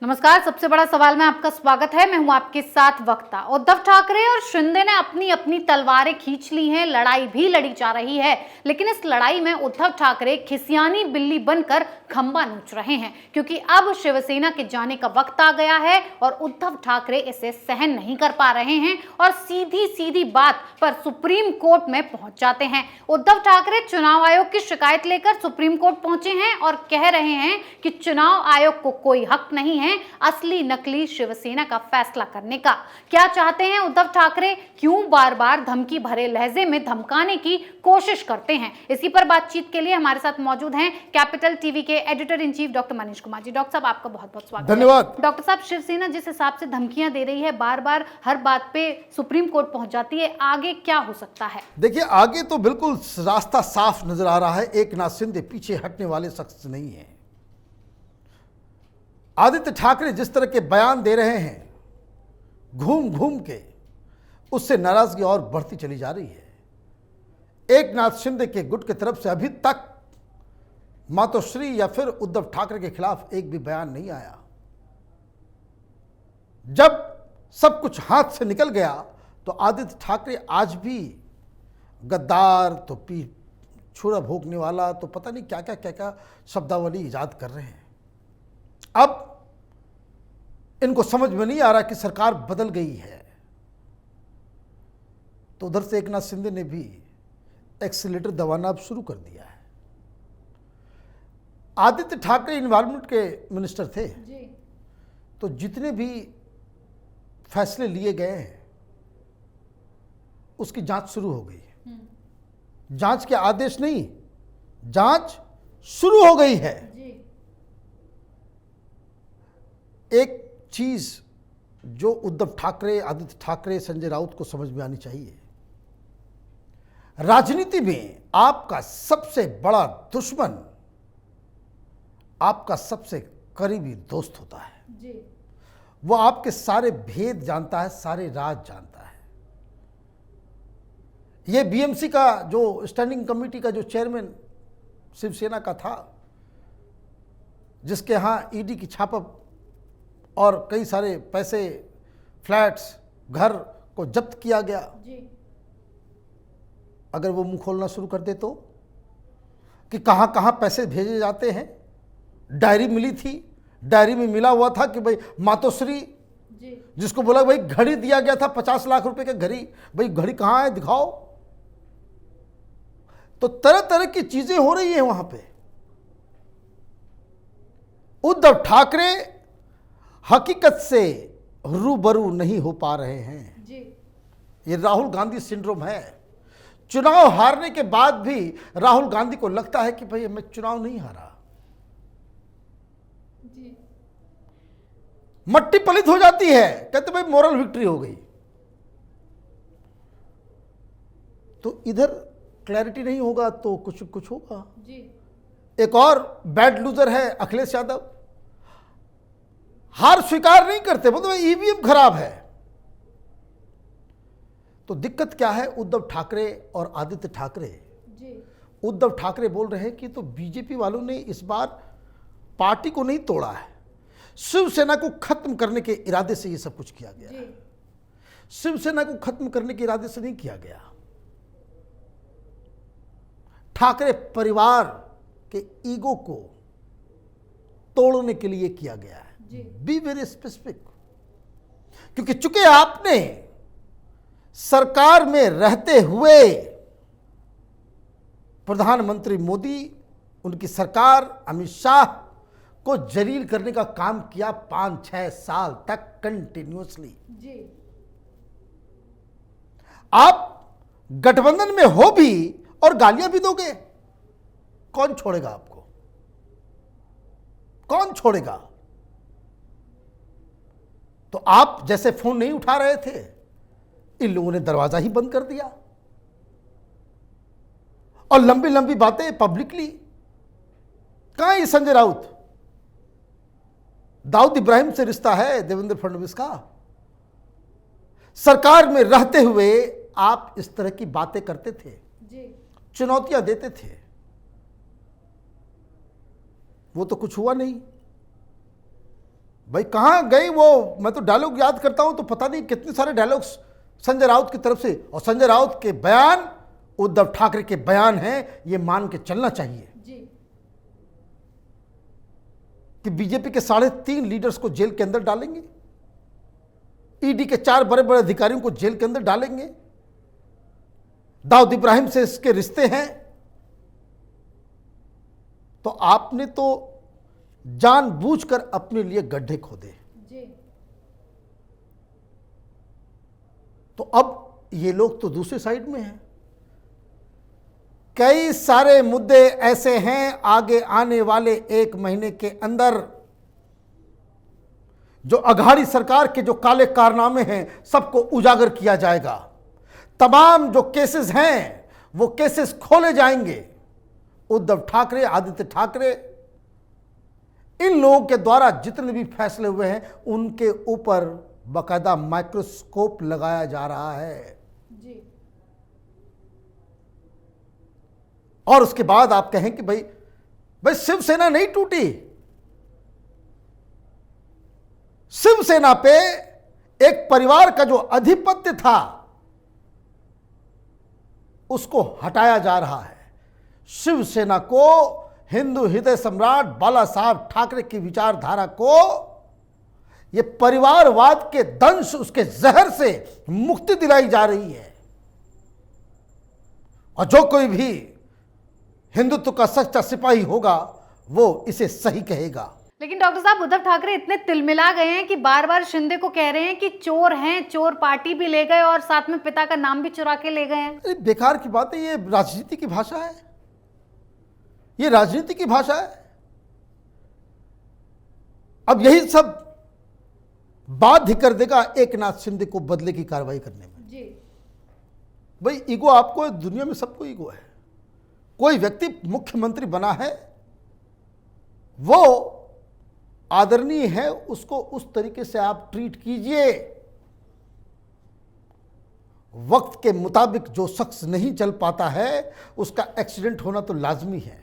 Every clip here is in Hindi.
नमस्कार। सबसे बड़ा सवाल में आपका स्वागत है। मैं हूं आपके साथ वक्ता। उद्धव ठाकरे और शिंदे ने अपनी अपनी तलवारें खींच ली हैं, लड़ाई भी लड़ी जा रही है, लेकिन इस लड़ाई में उद्धव ठाकरे खिसियानी बिल्ली बनकर खंबा नोच रहे हैं, क्योंकि अब शिवसेना के जाने का वक्त आ गया है और उद्धव ठाकरे इसे सहन नहीं कर पा रहे हैं और सीधी सीधी बात पर सुप्रीम कोर्ट में पहुंच जाते हैं। उद्धव ठाकरे चुनाव आयोग की शिकायत लेकर सुप्रीम कोर्ट पहुंचे हैं और कह रहे हैं कि चुनाव आयोग को कोई हक नहीं है असली नकली शिवसेना का फैसला करने का। क्या चाहते हैं उद्धव ठाकरे? क्यों बार बार धमकी भरे लहजे में धमकाने की कोशिश करते हैं? इसी पर बातचीत के लिए हमारे साथ मौजूद हैं कैपिटल टीवी के editor in chief doctor Manish Kumar ji. Doctor साहब, आपका बहुत बहुत स्वागत। धन्यवाद। डॉक्टर साहब, शिवसेना जिस हिसाब से धमकियां दे रही है, बार बार हर बात पे सुप्रीम कोर्ट पहुंच जाती है, आगे क्या हो सकता है? देखिए, आगे तो बिल्कुल रास्ता साफ नजर आ रहा है। एकनाथ शिंदे पीछे हटने वाले शख्स नहीं है। आदित्य ठाकरे जिस तरह के बयान दे रहे हैं घूम घूम के, उससे नाराजगी और बढ़ती चली जा रही है। एकनाथ शिंदे के गुट की तरफ से अभी तक मातोश्री या फिर उद्धव ठाकरे के खिलाफ एक भी बयान नहीं आया। जब सब कुछ हाथ से निकल गया तो आदित्य ठाकरे आज भी गद्दार, तो पी छुरा भोगने वाला, तो पता नहीं क्या क्या शब्दावली ईजाद कर रहे हैं। अब इनको समझ में नहीं आ रहा कि सरकार बदल गई है, तो उधर से एकनाथ शिंदे ने भी एक्सीलेटर दबाना अब शुरू कर दिया है। आदित्य ठाकरे एनवायरमेंट के मिनिस्टर थे जी। तो जितने भी फैसले लिए गए हैं उसकी जांच शुरू हो गई है। जांच के आदेश नहीं, जांच शुरू हो गई है। जी। एक चीज जो उद्धव ठाकरे, आदित्य ठाकरे, संजय राउत को समझ में आनी चाहिए, राजनीति में आपका सबसे बड़ा दुश्मन आपका सबसे करीबी दोस्त होता है। जी। वो आपके सारे भेद जानता है, सारे राज जानता है। ये बीएमसी का जो स्टैंडिंग कमेटी का जो चेयरमैन शिवसेना का था, जिसके यहां ईडी की छापा और कई सारे पैसे, फ्लैट्स, घर को जब्त किया गया, जी। अगर वो मुंह खोलना शुरू कर दे तो कि कहां कहां पैसे भेजे जाते हैं। डायरी मिली थी, डायरी में मिला हुआ था कि भाई मातोश्री, जी। जिसको बोला भाई घड़ी दिया गया था 50 लाख रुपए का घड़ी, भाई घड़ी कहां है दिखाओ। तो तरह तरह की चीजें हो रही हैं वहां पे। उद्धव ठाकरे हकीकत से रूबरू नहीं हो पा रहे हैं। जी। ये राहुल गांधी सिंड्रोम है। चुनाव हारने के बाद भी राहुल गांधी को लगता है कि भाई मैं चुनाव नहीं हारा। जी। मट्टी पलित हो जाती है, कहते भाई मोरल विक्ट्री हो गई। तो इधर क्लैरिटी नहीं होगा तो कुछ कुछ होगा। जी। एक और बैड लूजर है अखिलेश यादव। हार स्वीकार नहीं करते, मतलब ईवीएम खराब है। तो दिक्कत क्या है उद्धव ठाकरे और आदित्य ठाकरे? जी। उद्धव ठाकरे बोल रहे हैं कि तो बीजेपी वालों ने इस बार पार्टी को नहीं तोड़ा है, शिवसेना को खत्म करने के इरादे से ये सब कुछ किया गया है। शिवसेना को खत्म करने के इरादे से नहीं किया गया, ठाकरे परिवार के ईगो को तोड़ने के लिए किया गया है। बी वेरी स्पेसिफिक, क्योंकि चूंकि आपने सरकार में रहते हुए प्रधानमंत्री मोदी, उनकी सरकार, अमित शाह को जलील करने का काम किया 5-6 साल तक कंटिन्यूअसली। जी। आप गठबंधन में हो भी और गालियां भी दोगे, कौन छोड़ेगा आपको? कौन छोड़ेगा? तो आप जैसे फोन नहीं उठा रहे थे, इन लोगों ने दरवाजा ही बंद कर दिया और लंबी लंबी बातें पब्लिकली। कहां है संजय राउत? दाऊद इब्राहिम से रिश्ता है देवेंद्र फडणवीस का। सरकार में रहते हुए आप इस तरह की बातें करते थे, चुनौतियां देते थे, वो तो कुछ हुआ नहीं। भाई कहाँ गई वो, मैं तो डायलॉग याद करता हूं तो पता नहीं कितने सारे डायलॉग्स संजय राउत की तरफ से, और संजय राउत के बयान उद्धव ठाकरे के बयान हैं, ये मान के चलना चाहिए जी। कि बीजेपी के 3.5 लीडर्स को जेल के अंदर डालेंगे, ईडी के 4 बड़े बड़े अधिकारियों को जेल के अंदर डालेंगे, दाऊद इब्राहिम से इसके रिश्ते हैं। तो आपने तो जानबूझकर अपने लिए गड्ढे खोदे। जी। तो अब ये लोग तो दूसरे साइड में हैं। कई सारे मुद्दे ऐसे हैं आगे आने वाले 1 महीने के अंदर, जो अघाड़ी सरकार के जो काले कारनामे हैं सबको उजागर किया जाएगा। तमाम जो केसेस हैं वो केसेस खोले जाएंगे। उद्धव ठाकरे, आदित्य ठाकरे, इन लोगों के द्वारा जितने भी फैसले हुए हैं उनके ऊपर बाकायदा माइक्रोस्कोप लगाया जा रहा है। जी। और उसके बाद आप कहें कि भाई शिवसेना नहीं टूटी। शिवसेना पे एक परिवार का जो आधिपत्य था उसको हटाया जा रहा है। शिवसेना को, हिंदू हृदय सम्राट बाला साहब ठाकरे की विचारधारा को, यह परिवारवाद के दंश, उसके जहर से मुक्ति दिलाई जा रही है। और जो कोई भी हिंदुत्व का सच्चा सिपाही होगा वो इसे सही कहेगा। लेकिन डॉक्टर साहब, उद्धव ठाकरे इतने तिलमिला गए हैं कि बार बार शिंदे को कह रहे हैं कि चोर हैं, चोर पार्टी भी ले गए और साथ में पिता का नाम भी चुरा के ले गए हैं। अरे बेकार की बात है, ये राजनीति की भाषा है, ये राजनीति की भाषा है। अब यही सब बाध्य कर देगा एक नाथ शिंदे को बदले की कार्रवाई करने में। जी। भाई ईगो आपको, दुनिया में सबको ईगो है। कोई व्यक्ति मुख्यमंत्री बना है, वो आदरणीय है, उसको उस तरीके से आप ट्रीट कीजिए। वक्त के मुताबिक जो शख्स नहीं चल पाता है उसका एक्सीडेंट होना तो लाजमी है।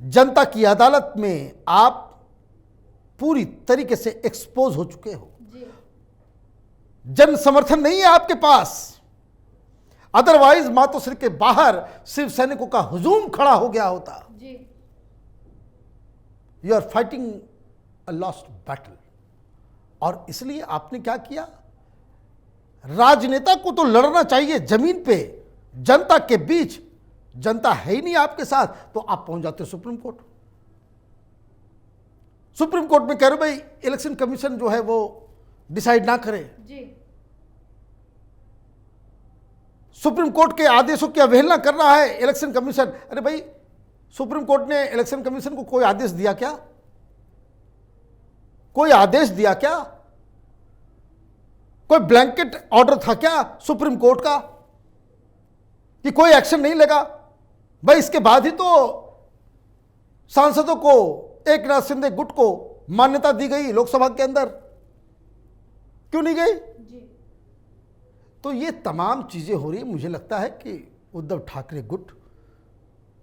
जनता की अदालत में आप पूरी तरीके से एक्सपोज हो चुके हो। जी। जन समर्थन नहीं है आपके पास, अदरवाइज मातोश्री के बाहर शिव सैनिकों का हुजूम खड़ा हो गया होता। जी। You are fighting a lost battle. और इसलिए आपने क्या किया, राजनेता को तो लड़ना चाहिए जमीन पे, जनता के बीच। जनता है ही नहीं आपके साथ तो आप पहुंच जाते हो सुप्रीम कोर्ट। सुप्रीम कोर्ट में कह रहे हो भाई इलेक्शन कमीशन जो है वो डिसाइड ना करे। जी। सुप्रीम कोर्ट के आदेशों की अवहेलना कर रहा है इलेक्शन कमीशन। अरे भाई, सुप्रीम कोर्ट ने इलेक्शन कमीशन को कोई आदेश दिया क्या? कोई आदेश दिया क्या? कोई ब्लैंकेट ऑर्डर था क्या सुप्रीम कोर्ट का कि कोई एक्शन नहीं लेगा? भाई इसके बाद ही तो सांसदों को, एक नाथ शिंदे गुट को मान्यता दी गई लोकसभा के अंदर, क्यों नहीं गई? जी। तो ये तमाम चीजें हो रही है। मुझे लगता है कि उद्धव ठाकरे गुट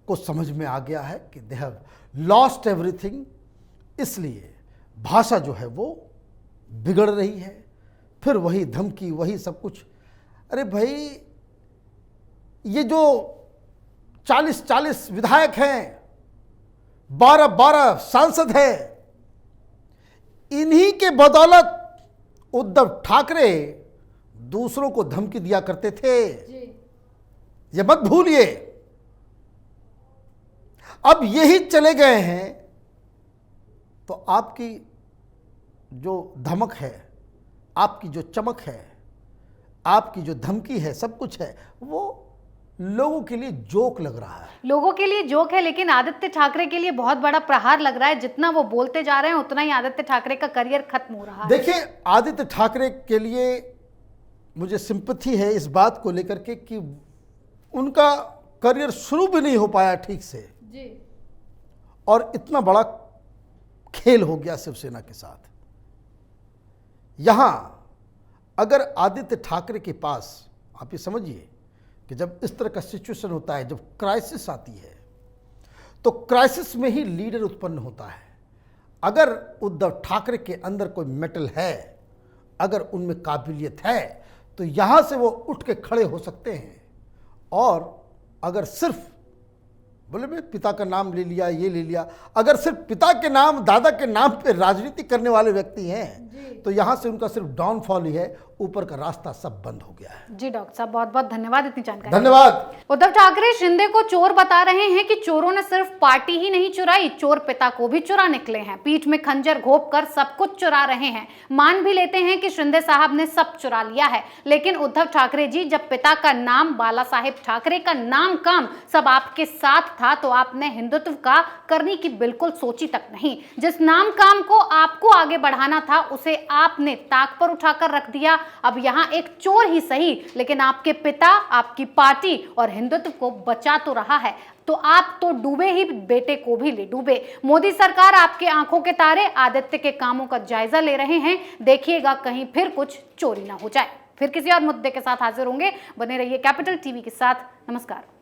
को समझ में आ गया है कि दे हैव लॉस्ट एवरीथिंग। इसलिए भाषा जो है वो बिगड़ रही है, फिर वही धमकी, वही सब कुछ। अरे भाई, ये जो 40-40 विधायक हैं, 12-12 सांसद हैं, इन्हीं के बदौलत उद्धव ठाकरे दूसरों को धमकी दिया करते थे। जी। ये मत भूलिए। अब यही चले गए हैं तो आपकी जो धमक है, आपकी जो चमक है, आपकी जो धमकी है, सब कुछ है, वो लोगों के लिए जोक लग रहा है। लोगों के लिए जोक है, लेकिन आदित्य ठाकरे के लिए बहुत बड़ा प्रहार लग रहा है। जितना वो बोलते जा रहे हैं उतना ही आदित्य ठाकरे का करियर खत्म हो रहा है। देखिए, आदित्य ठाकरे के लिए मुझे सिंपैथी है इस बात को लेकर के कि उनका करियर शुरू भी नहीं हो पाया ठीक से, जी। और इतना बड़ा खेल हो गया शिवसेना के साथ। यहां अगर आदित्य ठाकरे के पास, आप ये समझिए कि जब इस तरह का सिचुएशन होता है, जब क्राइसिस आती है, तो क्राइसिस में ही लीडर उत्पन्न होता है। अगर उद्धव ठाकरे के अंदर कोई मेटल है, अगर उनमें काबिलियत है, तो यहां से वो उठ के खड़े हो सकते हैं। और अगर सिर्फ बोले मैं पिता का नाम ले लिया, ये ले लिया, अगर सिर्फ पिता के नाम, दादा के नाम पे राजनीति करने वाले व्यक्ति हैं, तो यहां से उनका सिर्फ डाउनफॉल ही है, ऊपर का रास्ता सब बंद हो गया है। जी डॉक्टर साहब, बहुत बहुत धन्यवाद इतनी जानकारी। धन्यवाद। उद्धव ठाकरे शिंदे को चोर बता रहे हैं कि चोरों ने सिर्फ पार्टी ही नहीं चुराई, चोर पिता को भी चुरा निकले हैं। पीठ में खंजर घोंप कर सब कुछ चुरा रहे हैं। मान भी लेते हैं कि शिंदे साहब ने सब चुरा लिया है, लेकिन उद्धव ठाकरे जी, जब पिता का नाम, बाला साहेब ठाकरे का नाम काम सब आपके साथ था, तो आपने हिंदुत्व का करने की बिल्कुल सोची तक नहीं। जिस नाम काम को आपको आगे बढ़ाना था, उसे आपने ताक पर उठाकर रख दिया। अब यहां एक चोर ही सही, लेकिन आपके पिता, आपकी पार्टी और हिंदुत्व को बचा तो रहा है। तो आप तो डूबे ही, बेटे को भी ले डूबे। मोदी सरकार आपके आंखों के तारे आदित्य के कामों का जायजा ले रहे हैं। देखिएगा कहीं फिर कुछ चोरी ना हो जाए। फिर किसी और मुद्दे के साथ हाजिर होंगे। बने रहिए कैपिटल टीवी के साथ। नमस्कार।